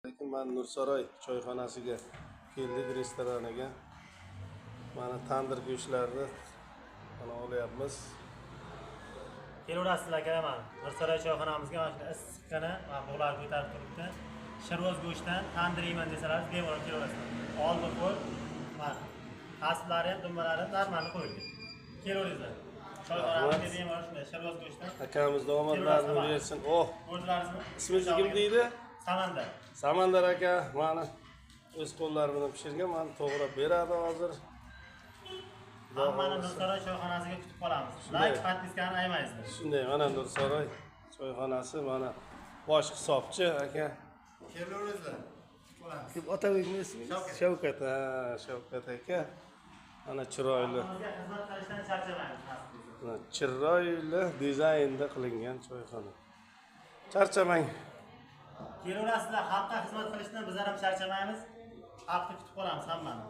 Lekin men Nursaroy choyxonasiga keldik, restoraniga. Mana tandir go'shtlarni mana olyapmiz. Kelaverasizlar aka, mana Nursaroy choyxonamizga mana shunday issiqqina bug'lar ko'tarib turibdi. Shirvoz go'shtdan tandir yeyman desalar, bemalol kelaverasizlar. Oldi qo'l, mana tasblari ham, dumbalari ham darmani qo'yilgan. Kelaveringlar. Choyxonamizga bemalol shunday shirvoz go'shtdan. Akamiz daomadlarini bersin. Oh, ko'rdilaringizmi? ismingiz kim deydi? Samandar. Samandar aka mana o'z qo'llari bilan pishirgan, mana to'g'rab beradi hozir. Hammani Nursaroy choyxonasiga kutib qolamiz. Like, podpiskani aymaysizlar. Shunday, mana Nursaroy choyxonasi, mana bosh hisobchi aka. Kelaveringlar. Kim otabekmi ismingiz? Shavkat. Ha, Shavkat aka. Mana chiroyli. Bizga xizmat qilishdan charchamaymiz. Chiroyli dizaynda qilingan choyxona. Charchamang. Kelaverasizlar, xalqqa xizmat qilishdan bizlar ham charchamaymiz. Xalqni kutib qolamiz hammani.